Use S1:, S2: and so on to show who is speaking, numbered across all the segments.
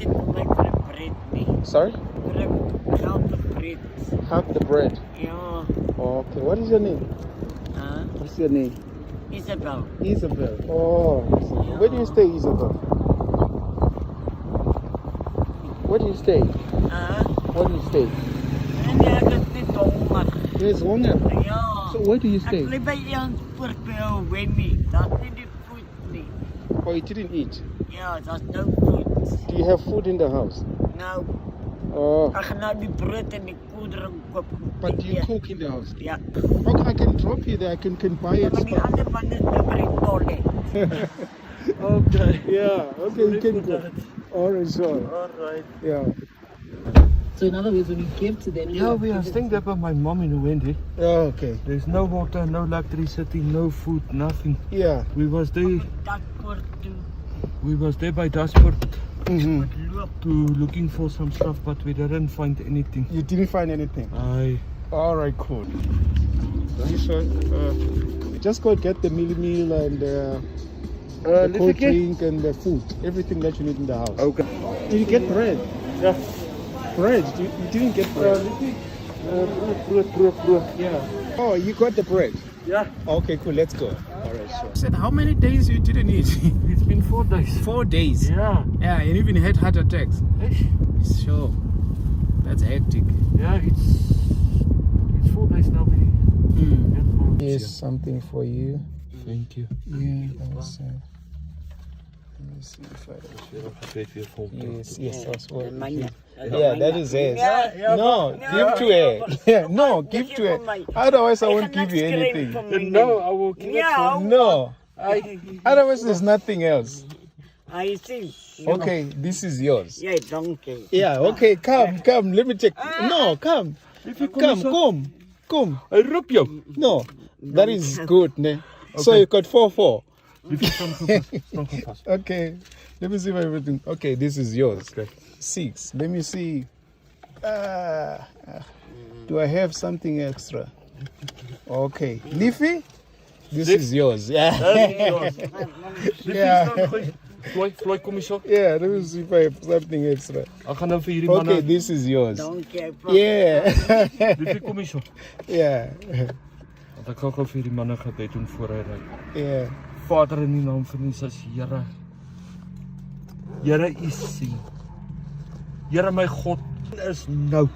S1: dit my bread nie.
S2: Sorry?
S1: Half the bread.
S2: Half the bread.
S1: Ja.
S2: Okay, what is your name? What's your name?
S1: Isabel.
S2: Isabel. Oh, Isabel. Where do you stay, Isabel? Where do you stay? Where do you stay?
S1: En ek is net honger.
S2: There's honger.
S1: Ja.
S2: So where do you stay?
S1: Ek bly by een spoor by ou Wendy. Daar's nie die food nie.
S2: Oh, you didn't eat?
S1: Ja, daar's no food.
S2: Do you have food in the house?
S1: Nou,
S2: Oh,
S1: ek gaan nou die brood en die koeldrink koop.
S2: but do you cook in the house?
S1: Ja.
S2: Okay, I can drop you there. I can buy
S1: Ja,
S2: it.
S1: maar die ander man is nou by die toilet.
S2: Okay. Yeah. Okay, you can go. Alright, sure.
S3: Alright.
S2: Yeah.
S4: So in other words, when you came to them,
S3: Yeah, we are staying there by my mom in Wendy.
S2: Oh, okay.
S3: There's no water, no electricity, no food, nothing.
S2: Yeah.
S3: We was there.
S1: Dat word toe.
S3: We was there by Dashboard
S2: Mm-hmm.
S1: Loop.
S3: to looking for some stuff, but we didn't find anything.
S2: You didn't find anything? Alright, cool. So, just go get the meal and the cold drink and the food. Everything that you need in the house.
S3: Okay.
S2: Did you get bread?
S3: Yeah.
S2: Bread? You didn't get bread?
S3: Brood.
S2: Yeah. Oh, you got the bread?
S3: Yeah.
S2: Okay, cool. Let's go. Alright, sure. Said how many days you didn't eat?
S3: It's been 4 days.
S2: 4 days.
S3: Yeah.
S2: Yeah, and even had heart attacks. Sure. That's hectic.
S3: Yeah, it's 4 days now.
S2: Here's something for you.
S3: Thank you.
S2: Yeah, let me see if I... Yes, that's what. Yeah, that is it. No, give to her. Yeah, no, give to her. Otherwise, I won't give you anything.
S3: No, I will keep it for
S2: No. Otherwise, there's nothing else.
S1: I see.
S2: Okay, this is yours.
S1: Yeah, donkey.
S2: Yeah, okay, come. Let me check. No, come. Come.
S3: I roep jou.
S2: No, that is good, ne? So you got 4. Okay, let me see if everything. Okay, this is yours.
S3: Okay.
S2: 6. Let me see. Do I have something extra? Okay, Leafy, this is yours. Yeah. Yeah.
S3: Floy, kom eens op.
S2: Yeah. Let me see if I have something extra.
S3: Ek gaan nou vir hierdie
S2: Okay,
S3: manne.
S2: this is yours.
S1: Donkey.
S2: Yeah.
S3: Liefie, kom eens op.
S2: Yeah.
S3: Want ek gaan gou vir hierdie manne gebed doen voor hy ry.
S2: Yeah.
S3: Vader, in die naam van Jesus, Here. Here, U sien. Here, my God is nou.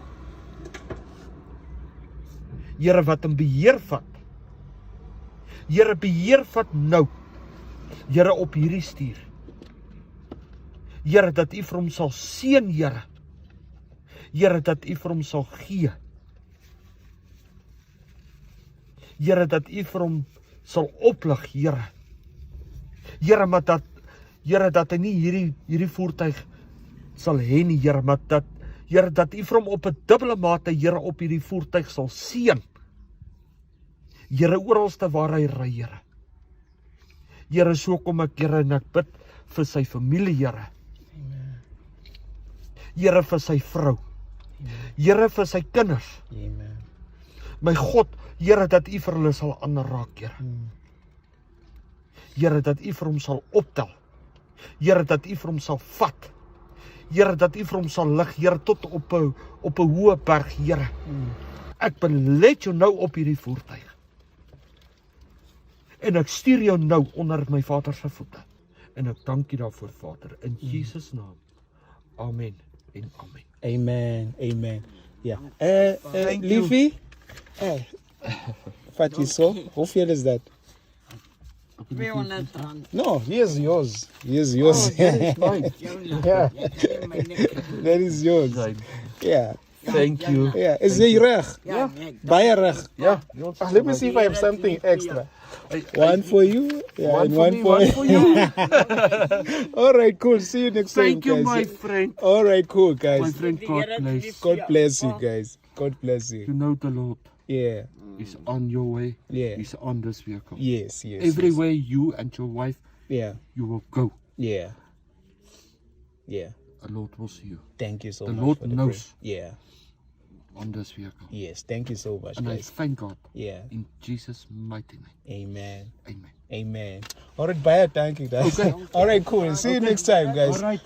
S3: Here, wat in beheer vat. Here, beheer vat nou. Here, op hierdie stuur. Here, dat U vir hom sal seën, Here. Here, dat U vir hom sal gee. Here, dat U vir hom sal oplig, Here. Here, maar dat hy nie hierdie voertuig sal hê nie, Here, maar Here, dat U vir hom op 'n dubbele mate, Here, op hierdie voertuig sal seën. Here, oralste waar hy ry, Here. Here, so kom ek, Here, en ek bid vir sy familie, Here. Here, vir sy vrou. Here, vir sy kinders.
S2: Amen.
S3: My God, Here, dat U vir hulle sal aanraak, Here. Here, dat U vir hom sal optel. Here, dat U vir hom sal vat. Here, dat U vir hom sal lig, Here, tot op 'n hoë berg, Here. Ek belet jou nou op hierdie voertuig. En ek stuur jou nou onder my Vader se voete. En ek dank U daarvoor, Vader, in Jesus naam. Amen en amen.
S2: Amen. Yeah.
S3: Thank you.
S2: Leafy? Fatiso, hoeveel is that?
S1: 200 rand.
S2: No, here's yours. Here's yours. Yeah, that is yours. Yeah.
S3: Thank you.
S2: Yeah. Is hy reg?
S1: Ja,
S2: Baie reg.
S3: Ja,
S2: Let me see if I have something extra. One for you. Yeah,
S3: one
S2: and
S3: for
S2: one
S3: me,
S2: for
S3: one for you.
S2: All right, cool. See you next time,
S3: Thank you,
S2: guys.
S3: my friend.
S2: All right, cool,
S3: My
S2: guys.
S3: friend, God bless.
S2: God bless you, guys. God bless
S3: You
S2: you.
S3: know the Lord
S2: Yeah.
S3: is on your way.
S2: Yeah.
S3: He's on this vehicle.
S2: Yes.
S3: Everywhere you and your wife,
S2: Yeah.
S3: you will go.
S2: Yeah.
S3: The Lord will see you
S2: Thank you so
S3: The
S2: much.
S3: Lord
S2: for the
S3: knows.
S2: prayer. Yeah.
S3: on this vehicle.
S2: Yes. Thank you so much,
S3: And I
S2: guys.
S3: thank God
S2: Yeah.
S3: in Jesus' mighty name.
S2: Amen.
S3: Amen.
S2: Amen. All right, bye. Thank you, guys. All right, cool. See you next time, guys.
S3: All right.